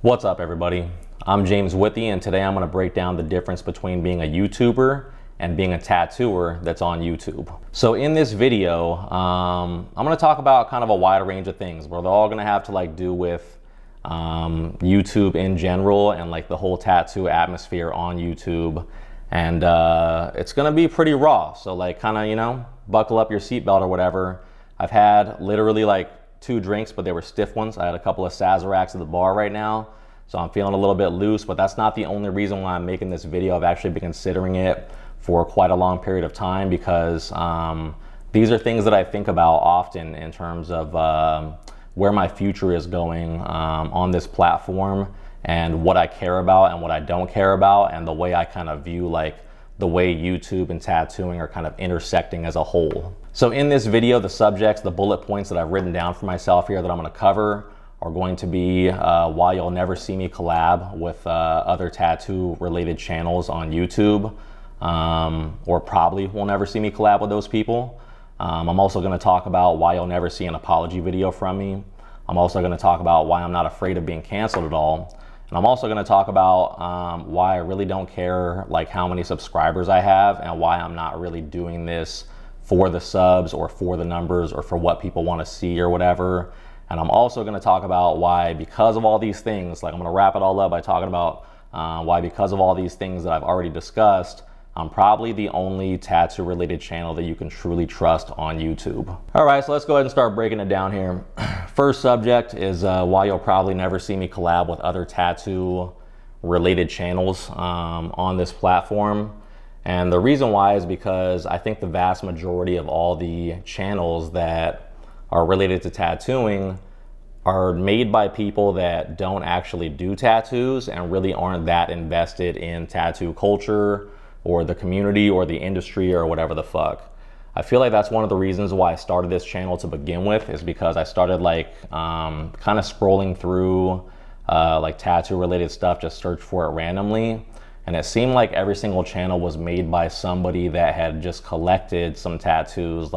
What's up, everybody? I'm James Withy, and today I'm going to break down the difference between being a YouTuber and being a tattooer that's on YouTube. So in this video, I'm going to talk about kind of a wide range of things where they're all going to have to do with YouTube in general and like the whole tattoo atmosphere on YouTube. And it's going to be pretty raw. So buckle up your seatbelt or whatever. I've had literally 2 drinks, but they were stiff ones. I had a couple of Sazeracs at the bar right now, so I'm feeling a little bit loose, but that's not the only reason why I'm making this video. I've actually been considering it for quite a long period of time because these are things that I think about often in terms of where my future is going on this platform and what I care about and what I don't care about, and the way I kind of view the way YouTube and tattooing are kind of intersecting as a whole. So in this video, the subjects, the bullet points that I've written down for myself here that I'm going to cover are going to be why you'll never see me collab with other tattoo related channels on YouTube, or probably will never see me collab with those people. I'm also going to talk about why you'll never see an apology video from me. I'm also going to talk about why I'm not afraid of being canceled at all. And I'm also going to talk about why I really don't care how many subscribers I have, and why I'm not really doing this for the subs or for the numbers or for what people want to see or whatever. And I'm also going to talk about why, because of all these things, I'm going to wrap it all up by talking about why, because of all these things that I've already discussed, I'm probably the only tattoo related channel that you can truly trust on YouTube. All right, so let's go ahead and start breaking it down here. First subject is why you'll probably never see me collab with other tattoo related channels on this platform. And the reason why is because I think the vast majority of all the channels that are related to tattooing are made by people that don't actually do tattoos and really aren't that invested in tattoo culture or the community or the industry or whatever the fuck. I feel like that's one of the reasons why I started this channel to begin with, is because I started kind of scrolling through tattoo related stuff, just search for it randomly. And it seemed like every single channel was made by somebody that had just collected some tattoos,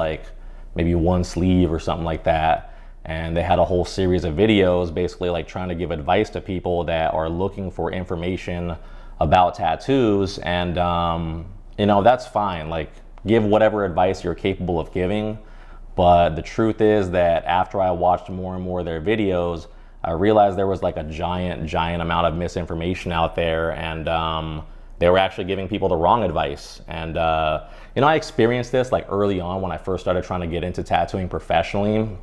maybe one sleeve or something like that. And they had a whole series of videos basically trying to give advice to people that are looking for information about tattoos. And that's fine. Give whatever advice you're capable of giving. But the truth is that after I watched more and more of their videos, I realized there was a giant amount of misinformation out there, and they were actually giving people the wrong advice. And I experienced this early on when I first started trying to get into tattooing professionally.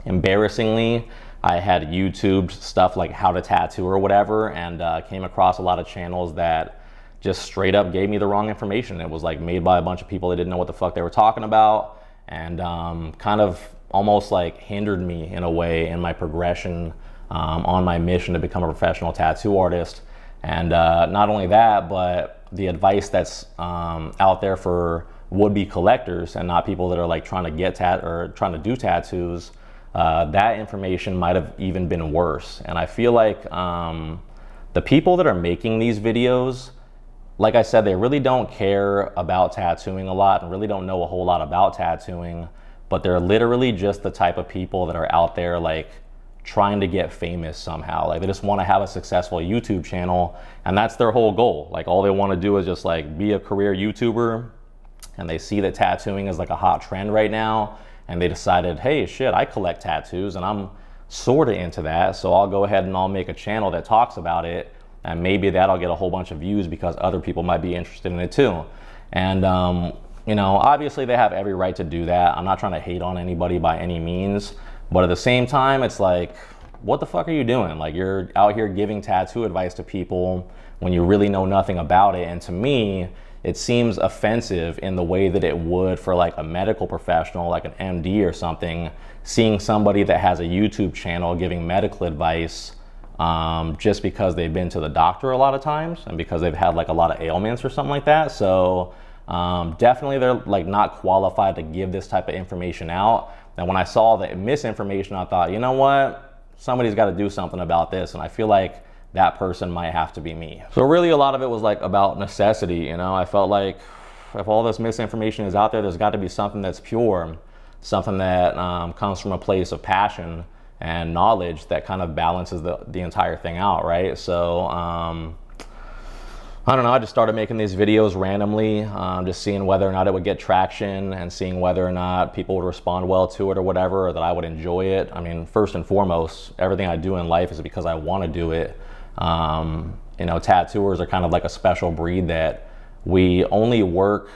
Embarrassingly, I had YouTubed stuff like how to tattoo or whatever, and came across a lot of channels that just straight up gave me the wrong information. It was made by a bunch of people that didn't know what the fuck they were talking about, and kind of almost hindered me in a way in my progression on my mission to become a professional tattoo artist. And not only that, but the advice that's out there for would-be collectors and not people that are trying to get trying to do tattoos, that information might have even been worse. And I feel the people that are making these videos, like I said, they really don't care about tattooing a lot and really don't know a whole lot about tattooing, but they're literally just the type of people that are out there trying to get famous somehow. They just want to have a successful YouTube channel, and that's their whole goal. All they want to do is just be a career YouTuber, and they see that tattooing is a hot trend right now, and they decided, hey, shit, I collect tattoos and I'm sort of into that, so I'll go ahead and I'll make a channel that talks about it, and maybe that'll get a whole bunch of views because other people might be interested in it too. And obviously they have every right to do that. I'm not trying to hate on anybody by any means, but at the same time, it's what the fuck are you doing? You're out here giving tattoo advice to people when you really know nothing about it. And to me, it seems offensive in the way that it would for a medical professional, an MD or something, seeing somebody that has a YouTube channel giving medical advice just because they've been to the doctor a lot of times and because they've had a lot of ailments or something like that. So definitely they're not qualified to give this type of information out. And when I saw the misinformation, I thought, you know what? Somebody's got to do something about this. And I feel that person might have to be me. So really a lot of it was about necessity. I felt if all this misinformation is out there, there's got to be something that's pure, something that comes from a place of passion and knowledge that kind of balances the entire thing out, right? So I don't know, I just started making these videos randomly, just seeing whether or not it would get traction and seeing whether or not people would respond well to it or whatever, or that I would enjoy it. I mean, first and foremost, everything I do in life is because I want to do it. You know, tattooers are kind of like a special breed that we only work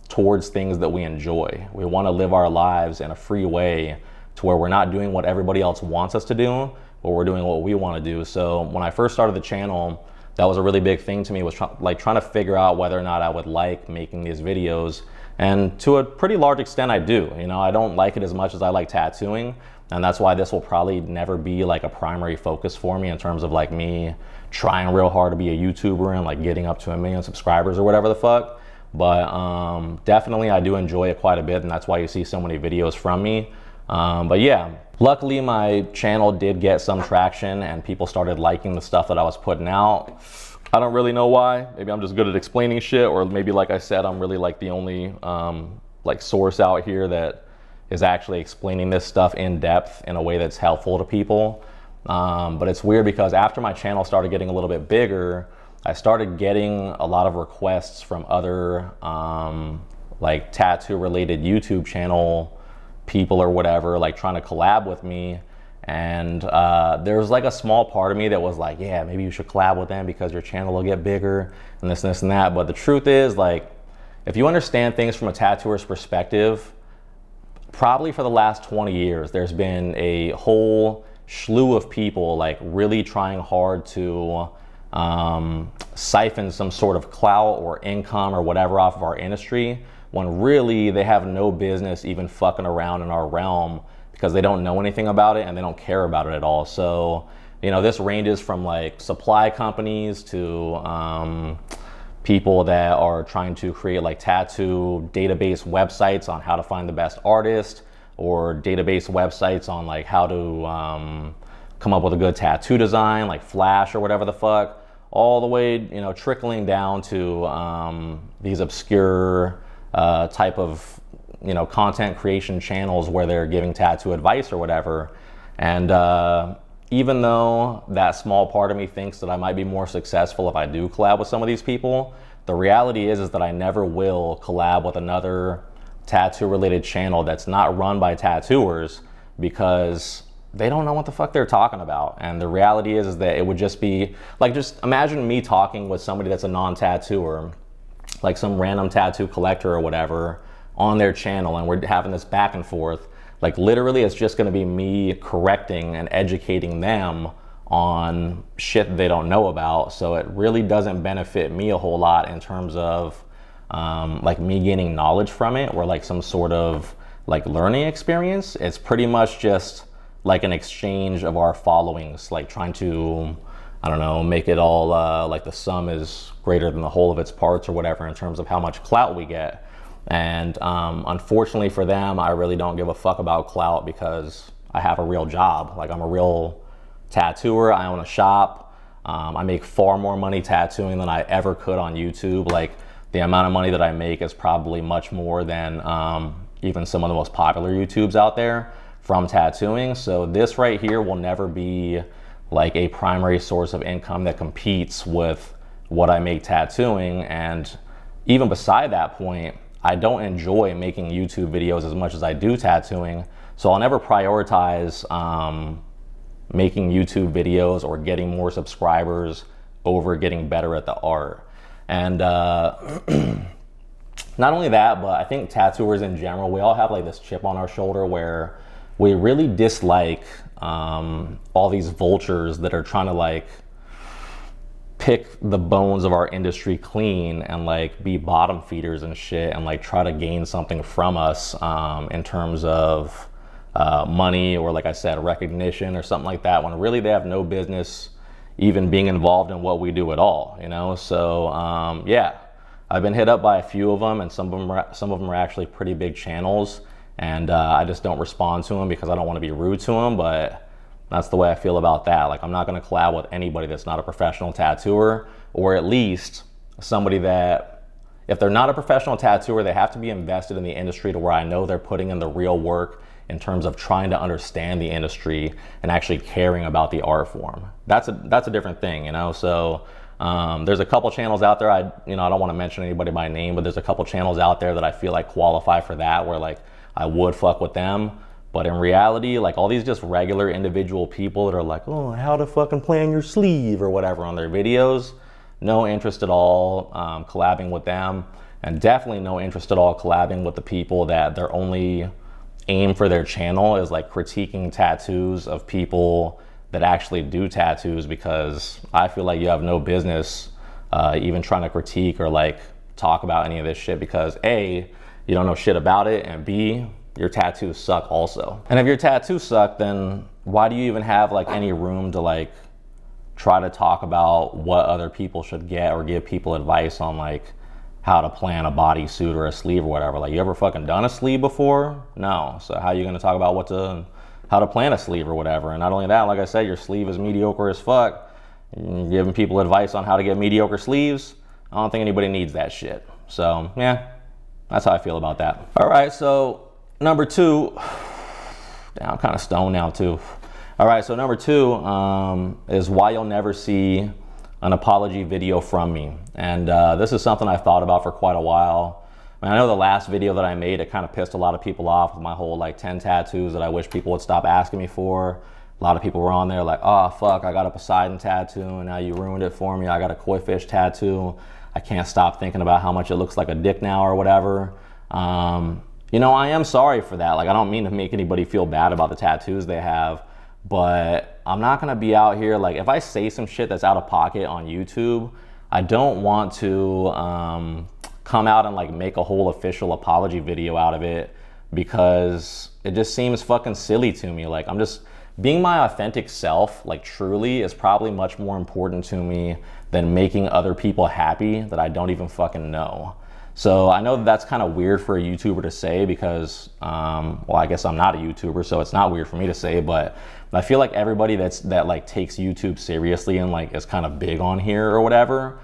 towards things that we enjoy. We want to live our lives in a free way to where we're not doing what everybody else wants us to do, but we're doing what we want to do. So when I first started the channel, that was a really big thing to me, was trying to figure out whether or not I would like making these videos. And to a pretty large extent, I do. You know, I don't like it as much as I like tattooing. And that's why this will probably never be like a primary focus for me in terms of like me trying real hard to be a YouTuber and like getting up to 1 million subscribers or whatever the fuck. But definitely I do enjoy it quite a bit, and that's why you see so many videos from me. But yeah, luckily my channel did get some traction and people started liking the stuff that I was putting out. I don't really know why. Maybe I'm just good at explaining shit, or maybe like I said, I'm really like the only like source out here that is actually explaining this stuff in depth in a way that's helpful to people. But it's weird because after my channel started getting a little bit bigger, I started getting a lot of requests from other like tattoo related YouTube channel people or whatever, like trying to collab with me. And there was like a small part of me that was like, yeah, maybe you should collab with them because your channel will get bigger and this and that. But the truth is, like, if you understand things from a tattooer's perspective, probably for the last 20 years, there's been a whole slew of people like really trying hard to siphon some sort of clout or income or whatever off of our industry, when really they have no business even fucking around in our realm because they don't know anything about it and they don't care about it at all. So, you know, this ranges from like supply companies to people that are trying to create like tattoo database websites on how to find the best artist, or database websites on like how to come up with a good tattoo design, like Flash or whatever the fuck, all the way, you know, trickling down to these obscure type of, you know, content creation channels where they're giving tattoo advice or whatever. And even though that small part of me thinks that I might be more successful if I do collab with some of these people, the reality is that I never will collab with another tattoo related channel that's not run by tattooers, because they don't know what the fuck they're talking about. And the reality is that it would just be like, just imagine me talking with somebody that's a non-tattooer, like some random tattoo collector or whatever, on their channel, and we're having this back and forth. Like literally it's just going to be me correcting and educating them on shit they don't know about. So it really doesn't benefit me a whole lot in terms of like me gaining knowledge from it, or like some sort of like learning experience. It's pretty much just like an exchange of our followings, like trying to, I don't know, make it all like the sum is greater than the whole of its parts or whatever in terms of how much clout we get. And unfortunately for them, I really don't give a fuck about clout because I have a real job. Like I'm a real tattooer, I own a shop. I make far more money tattooing than I ever could on YouTube. Like the amount of money that I make is probably much more than even some of the most popular YouTubes out there from tattooing. So this right here will never be like a primary source of income that competes with what I make tattooing. And even beside that point, I don't enjoy making YouTube videos as much as I do tattooing. So I'll never prioritize making YouTube videos or getting more subscribers over getting better at the art. And not only that, but I think tattooers in general, we all have like this chip on our shoulder where we really dislike all these vultures that are trying to like pick the bones of our industry clean and like be bottom feeders and shit, and like try to gain something from us in terms of money, or like I said, recognition or something like that, when really they have no business even being involved in what we do at all, you know? So yeah, I've been hit up by a few of them, and some of them are actually pretty big channels, and I just don't respond to them because I don't want to be rude to them. But that's the way I feel about that. Like I'm not going to collab with anybody that's not a professional tattooer, or at least somebody that, if they're not a professional tattooer, they have to be invested in the industry to where I know they're putting in the real work in terms of trying to understand the industry and actually caring about the art form. That's a different thing, you know? So there's a couple channels out there, I don't want to mention anybody by name, but there's a couple channels out there that I feel like qualify for that, where like I would fuck with them. But in reality, like all these just regular individual people that are like, oh, how to fucking plan your sleeve or whatever on their videos, no interest at all collabing with them. And definitely no interest at all collabing with the people that their only aim for their channel is like critiquing tattoos of people that actually do tattoos, because I feel like you have no business even trying to critique or like talk about any of this shit, because A, you don't know shit about it, and B, your tattoos suck also. And if your tattoos suck, then why do you even have like any room to like try to talk about what other people should get or give people advice on like how to plan a bodysuit or a sleeve or whatever? Like, you ever fucking done a sleeve before? No. So how are you gonna talk about how to plan a sleeve or whatever? And not only that, like I said, your sleeve is mediocre as fuck. You're giving people advice on how to get mediocre sleeves. I don't think anybody needs that shit. So yeah, that's how I feel about that. All right, so number two, damn, I'm kind of stoned now too. All right, so number two is why you'll never see an apology video from me. And this is something I've thought about for quite a while. I mean, I know the last video that I made, it kind of pissed a lot of people off with my whole like 10 tattoos that I wish people would stop asking me for. A lot of people were on there like, oh fuck, I got a Poseidon tattoo and now you ruined it for me. I got a koi fish tattoo. I can't stop thinking about how much it looks like a dick now or whatever. You know, I am sorry for that. Like, I don't mean to make anybody feel bad about the tattoos they have, but I'm not gonna be out here, like, if I say some shit that's out of pocket on YouTube, I don't want to come out and like make a whole official apology video out of it, because it just seems fucking silly to me. Like, I'm just being my authentic self, like truly, is probably much more important to me than making other people happy that I don't even fucking know. So I know that that's kind of weird for a YouTuber to say, because, well, I guess I'm not a YouTuber, so it's not weird for me to say, but I feel like everybody that like takes YouTube seriously and like is kind of big on here or whatever,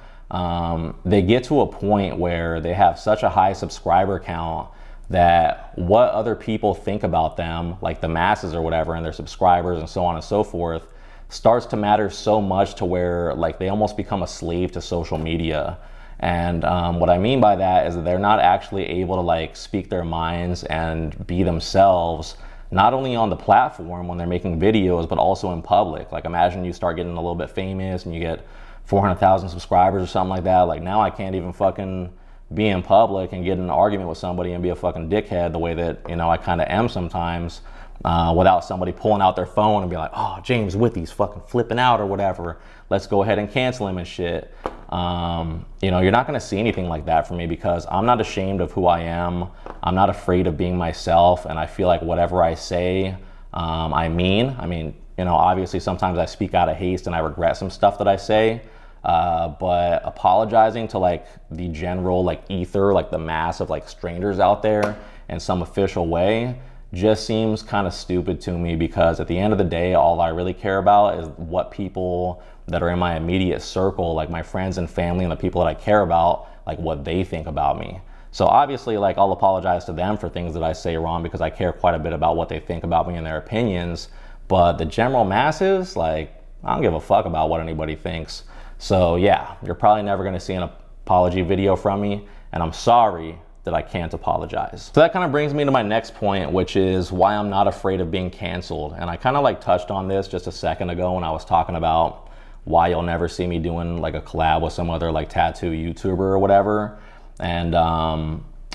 they get to a point where they have such a high subscriber count that what other people think about them, like the masses or whatever, and their subscribers and so on and so forth, starts to matter so much to where like they almost become a slave to social media. And what I mean by that is that they're not actually able to like speak their minds and be themselves, not only on the platform when they're making videos, but also in public. Like, imagine you start getting a little bit famous and you get 400,000 subscribers or something like that. Like, now I can't even fucking be in public and get in an argument with somebody and be a fucking dickhead the way that, you know, I kind of am sometimes, without somebody pulling out their phone and be like, oh, James Withy's fucking flipping out or whatever, let's go ahead and cancel him and shit. You know, you're not gonna see anything like that from me, because I'm not ashamed of who I am. I'm not afraid of being myself, and I feel like whatever I say, I mean, you know, obviously sometimes I speak out of haste and I regret some stuff that I say, but apologizing to like the general like ether, like the mass of like strangers out there in some official way, just seems kind of stupid to me, because at the end of the day, all I really care about is what people that are in my immediate circle, like my friends and family and the people that I care about, like what they think about me. So obviously, like, I'll apologize to them for things that I say wrong, because I care quite a bit about what they think about me and their opinions. But the general masses, like, I don't give a fuck about what anybody thinks. So yeah, you're probably never gonna see an apology video from me, and I'm sorry that I can't apologize. So that kind of brings me to my next point, which is why I'm not afraid of being canceled. And I kind of like touched on this just a second ago when I was talking about why you'll never see me doing like a collab with some other like tattoo YouTuber or whatever. And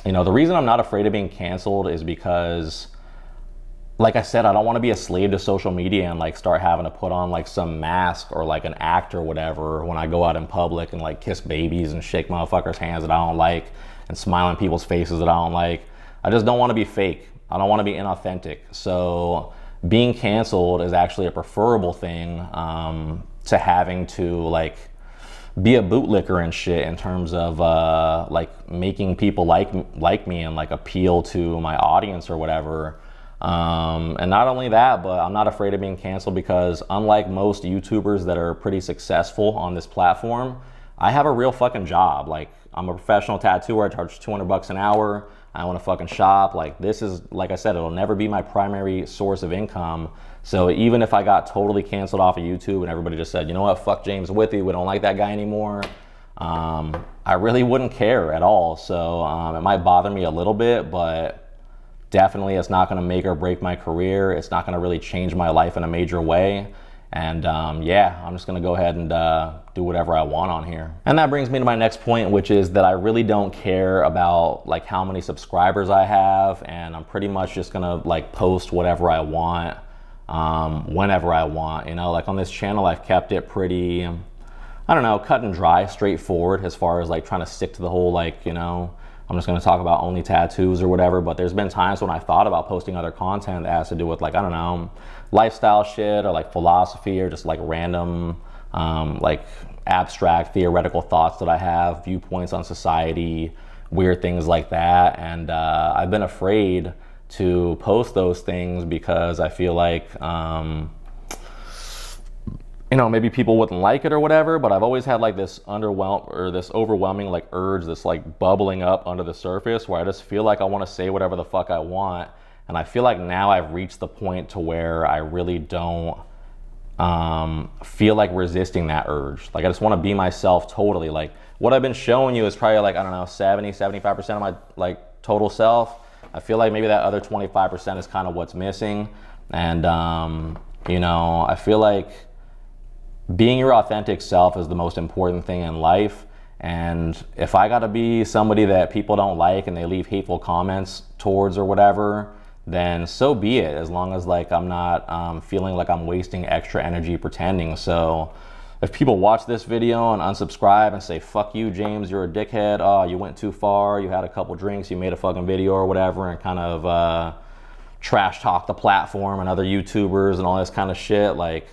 you know, the reason I'm not afraid of being canceled is because, like I said, I don't want to be a slave to social media and like start having to put on like some mask or like an act or whatever when I go out in public and like kiss babies and shake motherfuckers' hands that I don't like and smile in people's faces that I don't like. I just don't want to be fake. I don't want to be inauthentic. So being canceled is actually a preferable thing to having to like be a bootlicker and shit, in terms of like making people like me and like appeal to my audience or whatever. And not only that, but I'm not afraid of being canceled because, unlike most YouTubers that are pretty successful on this platform, I have a real fucking job. Like, I'm a professional tattooer. I charge $200 an hour. I want to fucking shop. Like, this is, like I said, it'll never be my primary source of income. So even if I got totally canceled off of YouTube and everybody just said, you know what, fuck James Withy, we don't like that guy anymore, I really wouldn't care at all. So it might bother me a little bit, but definitely it's not going to make or break my career. It's not going to really change my life in a major way. And yeah, I'm just going to go ahead and do whatever I want on here. And that brings me to my next point, which is that I really don't care about like how many subscribers I have, and I'm pretty much just going to like post whatever I want whenever I want. You know, like on this channel, I've kept it pretty, I don't know, cut and dry, straightforward as far as like trying to stick to the whole, like, you know, I'm just going to talk about only tattoos or whatever. But there's been times when I thought about posting other content that has to do with, like, I don't know, lifestyle shit or like philosophy or just like random like abstract theoretical thoughts that I have, viewpoints on society, weird things like that. And I've been afraid to post those things because I feel like you know, maybe people wouldn't like it or whatever, but I've always had like this overwhelming like urge, this like bubbling up under the surface where I just feel like I want to say whatever the fuck I want. And I feel like now I've reached the point to where I really don't feel like resisting that urge. Like, I just want to be myself totally. Like, what I've been showing you is probably like, I don't know, 70-75% of my like total self. I feel like maybe that other 25% is kind of what's missing. And you know, I feel like being your authentic self is the most important thing in life. And if I gotta be somebody that people don't like and they leave hateful comments towards or whatever, then so be it, as long as like I'm not feeling like I'm wasting extra energy pretending. So if people watch this video and unsubscribe and say, fuck you, James, you're a dickhead, oh, you went too far, you had a couple drinks, you made a fucking video or whatever, and kind of trash talk the platform and other YouTubers and all this kind of shit, like,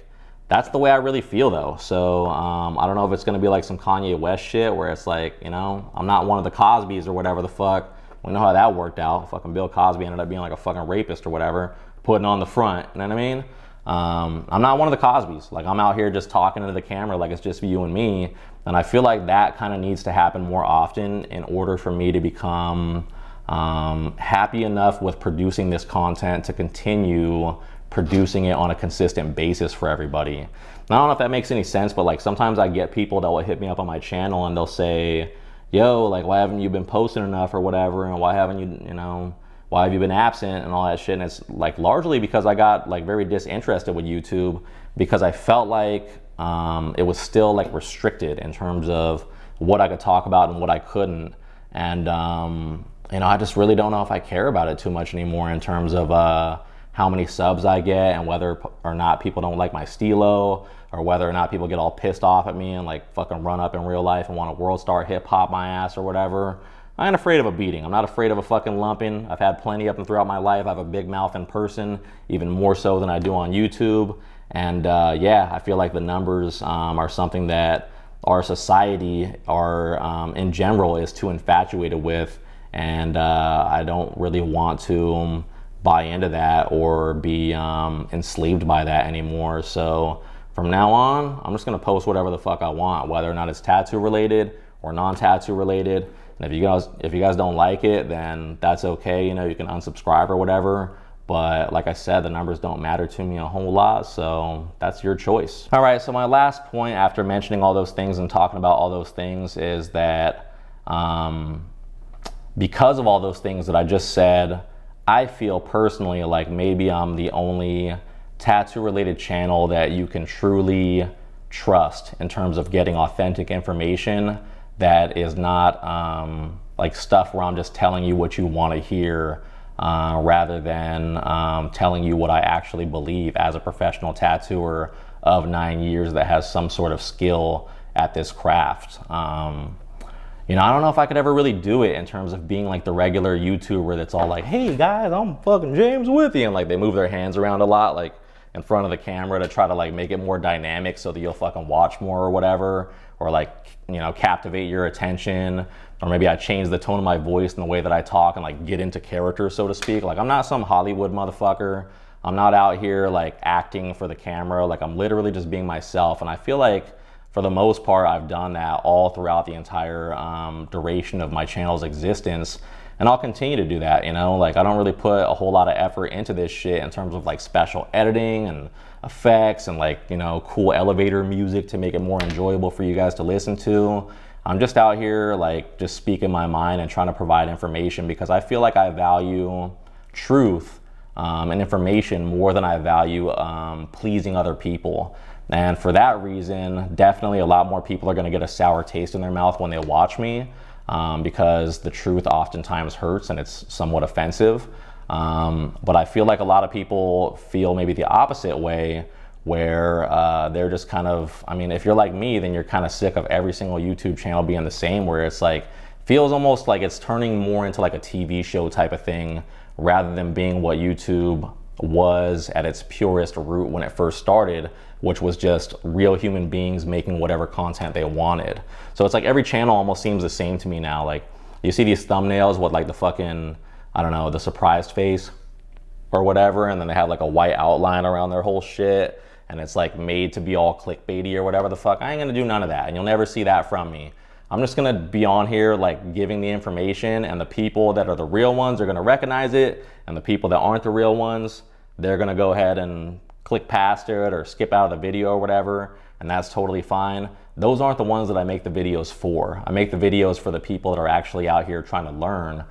that's the way I really feel though. So I don't know if it's gonna be like some Kanye West shit where it's like, you know, I'm not one of the Cosbys or whatever the fuck. We know how that worked out. Fucking Bill Cosby ended up being like a fucking rapist or whatever, putting on the front, you know what I mean? I'm not one of the Cosbys. Like, I'm out here just talking into the camera like it's just you and me. And I feel like that kind of needs to happen more often in order for me to become happy enough with producing this content to continue producing it on a consistent basis for everybody. And I don't know if that makes any sense, but like sometimes I get people that will hit me up on my channel and they'll say, yo, like, why haven't you been posting enough or whatever, and why haven't you, you know, why have you been absent and all that shit. And it's like largely because I got like very disinterested with YouTube because I felt like it was still like restricted in terms of what I could talk about and what I couldn't. And you know, I just really don't know if I care about it too much anymore in terms of how many subs I get and whether or not people don't like my stilo, or whether or not people get all pissed off at me and like fucking run up in real life and want to world star hip hop my ass or whatever. I ain't afraid of a beating. I'm not afraid of a fucking lumping. I've had plenty of them throughout my life. I have a big mouth in person, even more so than I do on YouTube. And yeah, I feel like the numbers are something that our society in general is too infatuated with. And I don't really want to buy into that or be enslaved by that anymore. So from now on, I'm just gonna post whatever the fuck I want, whether or not it's tattoo related or non-tattoo related. And if you guys don't like it, then that's okay. You know, you can unsubscribe or whatever. But like I said, the numbers don't matter to me a whole lot, so that's your choice. All right, so my last point after mentioning all those things and talking about all those things is that because of all those things that I just said, I feel personally like maybe I'm the only tattoo related channel that you can truly trust in terms of getting authentic information that is not like stuff where I'm just telling you what you want to hear rather than telling you what I actually believe as a professional tattooer of 9 years that has some sort of skill at this craft. You know, I don't know if I could ever really do it in terms of being like the regular YouTuber that's all like, hey guys, I'm fucking James Withy, and like they move their hands around a lot like in front of the camera to try to like make it more dynamic so that you'll fucking watch more or whatever, or like, you know, captivate your attention. Or maybe I change the tone of my voice and the way that I talk and like get into character, so to speak. Like, I'm not some Hollywood motherfucker. I'm not out here like acting for the camera. Like, I'm literally just being myself. And I feel like for the most part, I've done that all throughout the entire duration of my channel's existence. And I'll continue to do that, you know? Like, I don't really put a whole lot of effort into this shit in terms of like special editing and effects and like, you know, cool elevator music to make it more enjoyable for you guys to listen to. I'm just out here like just speaking my mind and trying to provide information because I feel like I value truth and information more than I value pleasing other people. And for that reason, definitely a lot more people are going to get a sour taste in their mouth when they watch me because the truth oftentimes hurts and it's somewhat offensive. But I feel like a lot of people feel maybe the opposite way where they're just kind of, I mean, if you're like me, then you're kind of sick of every single YouTube channel being the same, where it's like, feels almost like it's turning more into like a TV show type of thing rather than being what YouTube was at its purest root when it first started, which was just real human beings making whatever content they wanted. So it's like every channel almost seems the same to me now. Like you see these thumbnails with like the fucking, I don't know, the surprised face or whatever, and then they have like a white outline around their whole shit, and it's like made to be all clickbaity or whatever the fuck. I ain't gonna do none of that, and you'll never see that from me. I'm just gonna be on here like giving the information, and the people that are the real ones are gonna recognize it, and the people that aren't the real ones, they're gonna go ahead and click past it or skip out of the video or whatever, and that's totally fine. Those aren't the ones that I make the videos for. I make the videos for the people that are actually out here trying to learn,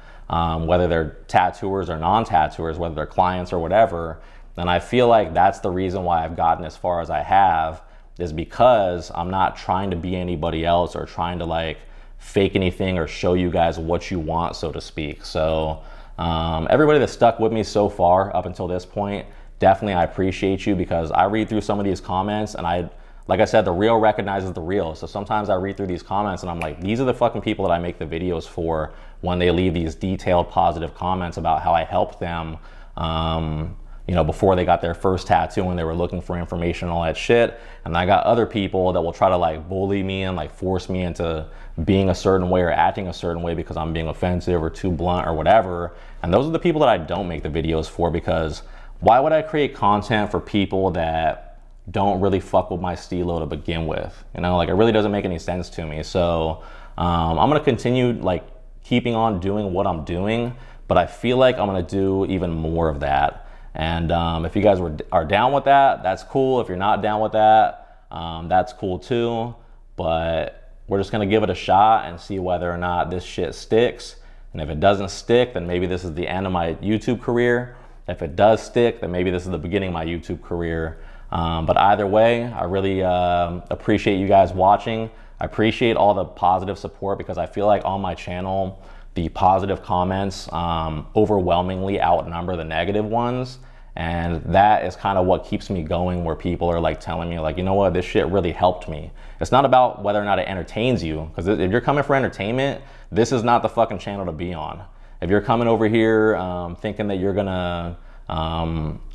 whether they're tattooers or non-tattooers, whether they're clients or whatever. And I feel like that's the reason why I've gotten as far as I have, is because I'm not trying to be anybody else or trying to like fake anything or show you guys what you want, so to speak. So everybody that's stuck with me so far up until this point, definitely I appreciate you, because I read through some of these comments and like I said, the real recognizes the real. So sometimes I read through these comments and I'm like, these are the fucking people that I make the videos for when they leave these detailed positive comments about how I helped them, you know, before they got their first tattoo and they were looking for information and all that shit. And I got other people that will try to like bully me and like force me into being a certain way or acting a certain way because I'm being offensive or too blunt or whatever. And those are the people that I don't make the videos for, because why would I create content for people that don't really fuck with my stilo to begin with? You know, like it really doesn't make any sense to me. So I'm gonna continue like keeping on doing what I'm doing, but I feel like I'm gonna do even more of that. And if you guys are down with that, that's cool. If you're not down with that, that's cool too. But we're just gonna give it a shot and see whether or not this shit sticks. And if it doesn't stick, then maybe this is the end of my YouTube career. If it does stick, then maybe this is the beginning of my YouTube career. But either way, I really appreciate you guys watching. I appreciate all the positive support, because I feel like on my channel, the positive comments overwhelmingly outnumber the negative ones. And that is kind of what keeps me going, where people are like telling me like, you know what, this shit really helped me. It's not about whether or not it entertains you, because if you're coming for entertainment, this is not the fucking channel to be on. If you're coming over here thinking that you're gonna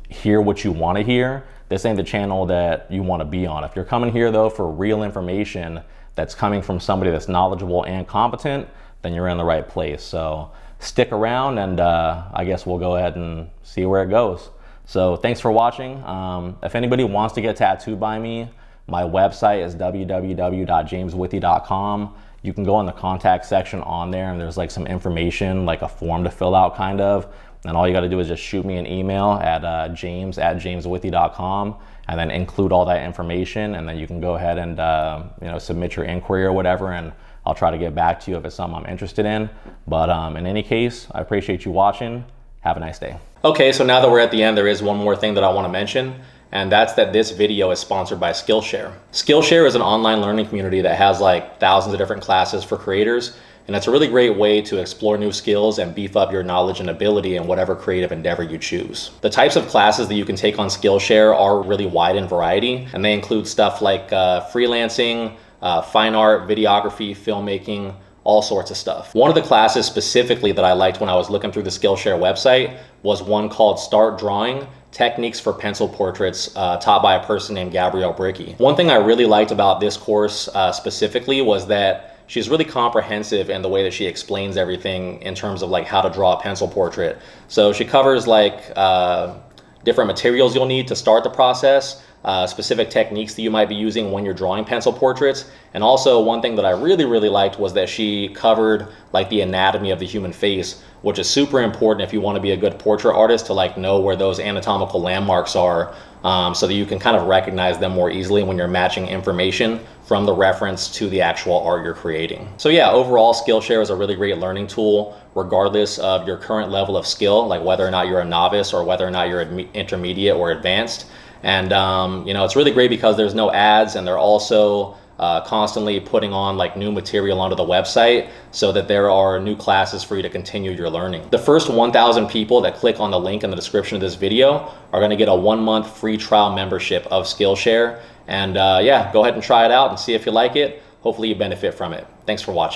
hear what you want to hear, this ain't the channel that you want to be on. If you're coming here though for real information that's coming from somebody that's knowledgeable and competent, then you're in the right place. So stick around, and I guess we'll go ahead and see where it goes. So thanks for watching. If anybody wants to get tattooed by me, my website is www.jameswithy.com. You can go in the contact section on there, and there's like some information, like a form to fill out kind of. And all you got to do is just shoot me an email at james@jameswithy.com, and then include all that information, and then you can go ahead and you know, submit your inquiry or whatever, and I'll try to get back to you if it's something I'm interested in. But in any case, I appreciate you watching. Have a nice day. Okay, so now that we're at the end, there is one more thing that I want to mention, and that's that this video is sponsored by Skillshare. Skillshare is an online learning community that has like thousands of different classes for creators. And it's a really great way to explore new skills and beef up your knowledge and ability in whatever creative endeavor you choose. The types of classes that you can take on Skillshare are really wide in variety, and they include stuff like freelancing, fine art, videography, filmmaking, all sorts of stuff. One of the classes specifically that I liked when I was looking through the Skillshare website was one called Start Drawing: Techniques for Pencil Portraits, taught by a person named Gabrielle Bricky. One thing I really liked about this course specifically was that she's really comprehensive in the way that she explains everything in terms of like how to draw a pencil portrait. So she covers like different materials you'll need to start the process, specific techniques that you might be using when you're drawing pencil portraits. And also one thing that I really liked was that she covered like the anatomy of the human face, which is super important if you want to be a good portrait artist, to like know where those anatomical landmarks are, so that you can kind of recognize them more easily when you're matching information from the reference to the actual art you're creating. So yeah, overall Skillshare is a really great learning tool regardless of your current level of skill, like whether or not you're a novice or whether or not you're intermediate or advanced. And you know, it's really great because there's no ads, and they're also constantly putting on like new material onto the website so that there are new classes for you to continue your learning. The first 1,000 people that click on the link in the description of this video are going to get a 1-month free trial membership of Skillshare. And yeah, go ahead and try it out and see if you like it. Hopefully you benefit from it. Thanks for watching.